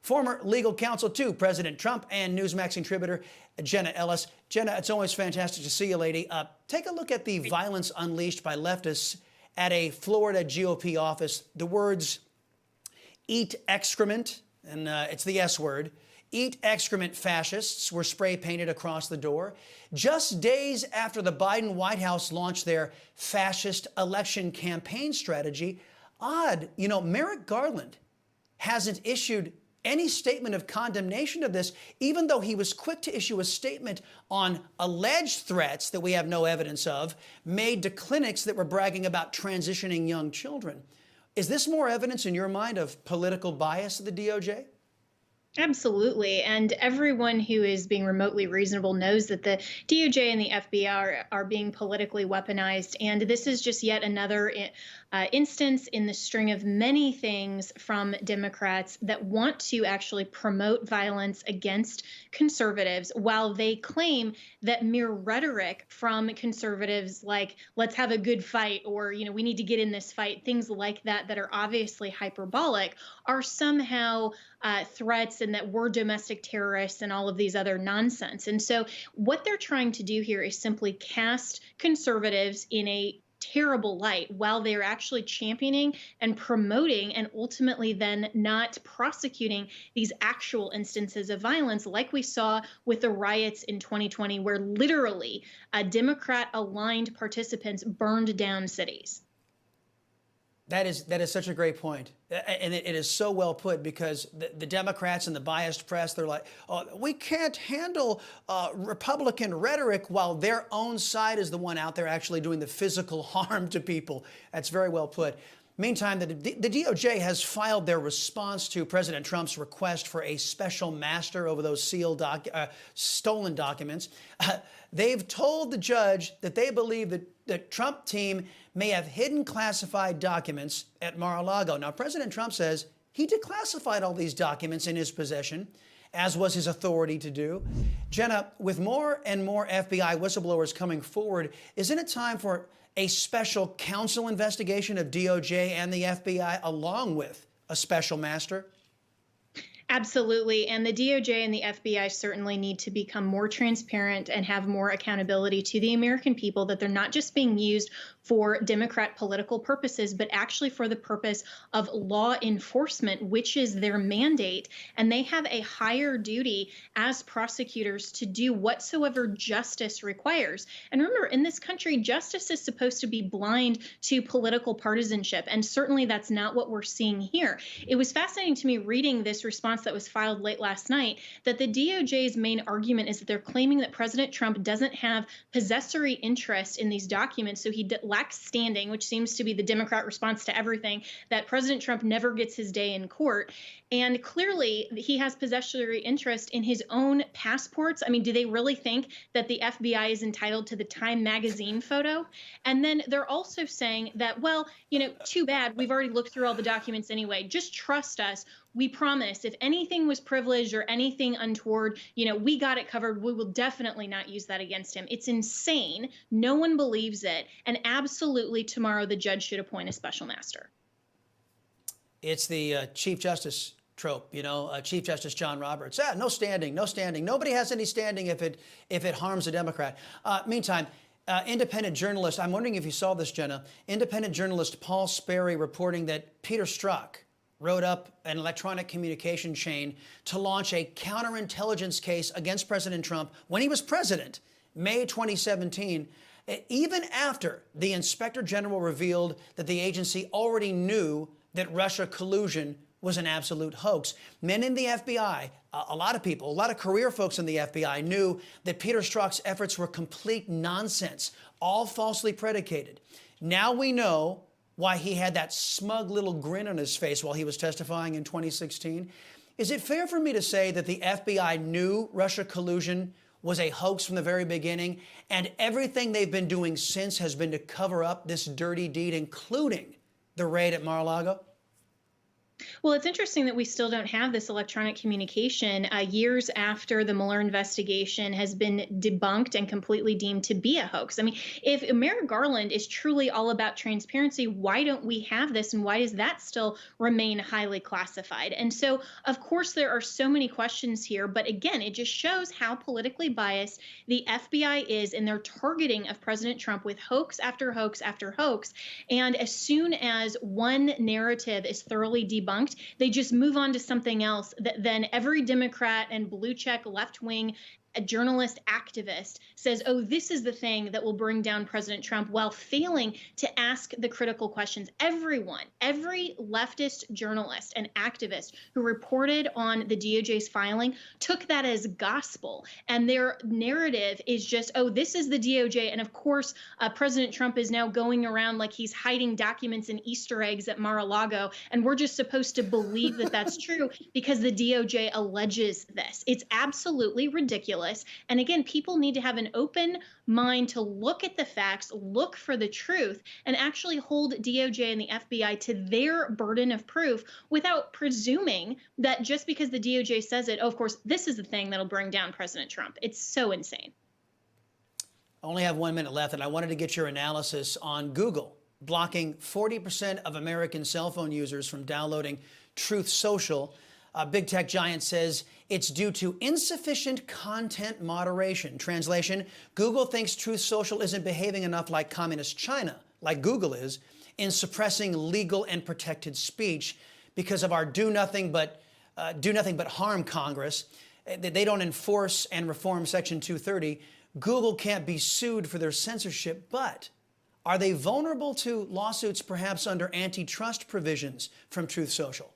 former legal counsel to President Trump and Newsmax contributor Jenna Ellis. Jenna, it's always fantastic to see you, lady. Take a look at the violence unleashed by leftists at a Florida GOP office. The words "eat excrement," and it's the S word, "eat excrement fascists" were spray painted across the door. Just days after the Biden White House launched their fascist election campaign strategy. Odd, Merrick Garland hasn't issued any statement of condemnation of this, even though he was quick to issue a statement on alleged threats that we have no evidence of made to clinics that were bragging about transitioning young children. Is this more evidence in your mind of political bias of the DOJ? Absolutely. And everyone who is being remotely reasonable knows that the DOJ and the FBI are being politically weaponized. And this is just yet another instance in the string of many things from Democrats that want to actually promote violence against conservatives, while they claim that mere rhetoric from conservatives like, let's have a good fight, or, we need to get in this fight, things like that, that are obviously hyperbolic, are somehow threats and that we're domestic terrorists and all of these other nonsense. And so what they're trying to do here is simply cast conservatives in a terrible light while they're actually championing and promoting and ultimately then not prosecuting these actual instances of violence like we saw with the riots in 2020, where literally Democrat-aligned participants burned down cities. That is such a great point. And it is so well put, because the Democrats and the biased press, they're like, oh, we can't handle Republican rhetoric, while their own side is the one out there actually doing the physical harm to people. That's very well put. Meantime, the DOJ has filed their response to President Trump's request for a special master over those sealed stolen documents. They've told the judge that they believe that the Trump team may have hidden classified documents at Mar-a-Lago. Now, President Trump says he declassified all these documents in his possession, as was his authority to do. Jenna, with more and more FBI whistleblowers coming forward, isn't it time for a special counsel investigation of DOJ and the FBI, along with a special master? Absolutely. And the DOJ and the FBI certainly need to become more transparent and have more accountability to the American people, that they're not just being used for Democrat political purposes, but actually for the purpose of law enforcement, which is their mandate. And they have a higher duty as prosecutors to do whatsoever justice requires. And remember, in this country, justice is supposed to be blind to political partisanship. And certainly that's not what we're seeing here. It was fascinating to me reading this response that was filed late last night, that the DOJ's main argument is that they're claiming that President Trump doesn't have possessory interest in these documents, so he lacks standing, which seems to be the Democrat response to everything, that President Trump never gets his day in court. And clearly he has possessory interest in his own passports. I mean, do they really think that the FBI is entitled to the Time magazine photo? And then they're also saying that, well, too bad, we've already looked through all the documents anyway. Just trust us. We promise if anything was privileged or anything untoward, we got it covered. We will definitely not use that against him. It's insane. No one believes it. And absolutely tomorrow the judge should appoint a special master. It's the Chief Justice trope, Chief Justice John Roberts. No standing, no standing. Nobody has any standing if it harms a Democrat. Meantime, independent journalist, I'm wondering if you saw this, Jenna, independent journalist Paul Sperry reporting that Peter Strzok wrote up an electronic communication chain to launch a counterintelligence case against President Trump when he was president, May 2017, even after the Inspector General revealed that the agency already knew that Russia collusion was an absolute hoax. Men in the FBI, a lot of people, a lot of career folks in the FBI knew that Peter Strzok's efforts were complete nonsense, all falsely predicated. Now we know why he had that smug little grin on his face while he was testifying in 2016. Is it fair for me to say that the FBI knew Russia collusion was a hoax from the very beginning, and everything they've been doing since has been to cover up this dirty deed, including the raid at Mar-a-Lago? Well, it's interesting that we still don't have this electronic communication years after the Mueller investigation has been debunked and completely deemed to be a hoax. I mean, if Merrick Garland is truly all about transparency, why don't we have this? And why does that still remain highly classified? And so, of course, there are so many questions here. But again, it just shows how politically biased the FBI is in their targeting of President Trump with hoax after hoax after hoax. And as soon as one narrative is thoroughly debunked, they just move on to something else that then every Democrat and blue check left wing a journalist activist says, oh, this is the thing that will bring down President Trump, while failing to ask the critical questions. Everyone, every leftist journalist and activist who reported on the DOJ's filing took that as gospel. And their narrative is just, oh, this is the DOJ. And of course, President Trump is now going around like he's hiding documents and Easter eggs at Mar-a-Lago. And we're just supposed to believe that that's true because the DOJ alleges this. It's absolutely ridiculous. And again, people need to have an open mind to look at the facts, look for the truth, and actually hold DOJ and the FBI to their burden of proof without presuming that just because the DOJ says it, oh, of course, this is the thing that'll bring down President Trump. It's so insane. I only have 1 minute left, and I wanted to get your analysis on Google blocking 40% of American cell phone users from downloading Truth Social. Big tech giant says it's due to insufficient content moderation. Translation, Google thinks Truth Social isn't behaving enough like communist China, like Google is, in suppressing legal and protected speech because of our do nothing but harm Congress. They don't enforce and reform Section 230. Google can't be sued for their censorship, but are they vulnerable to lawsuits perhaps under antitrust provisions from Truth Social?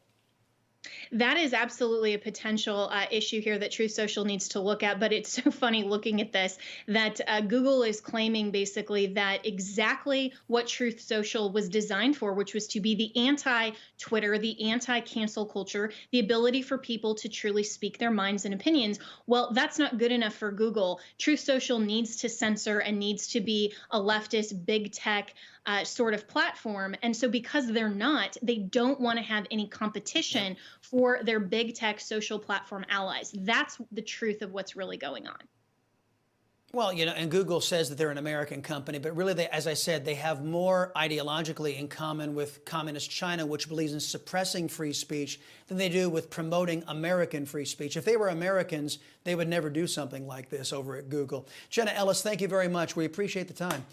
That is absolutely a potential issue here that Truth Social needs to look at. But it's so funny looking at this that Google is claiming basically that exactly what Truth Social was designed for, which was to be the anti-Twitter, the anti-cancel culture, the ability for people to truly speak their minds and opinions. Well, that's not good enough for Google. Truth Social needs to censor and needs to be a leftist, big tech sort of platform. And so because they're not, they don't want to have any competition for their big tech social platform allies. That's the truth of what's really going on. Well, you know, and Google says that they're an American company, but really, as I said, they have more ideologically in common with communist China, which believes in suppressing free speech, than they do with promoting American free speech. If they were Americans, they would never do something like this over at Google. Jenna Ellis, thank you very much. We appreciate the time.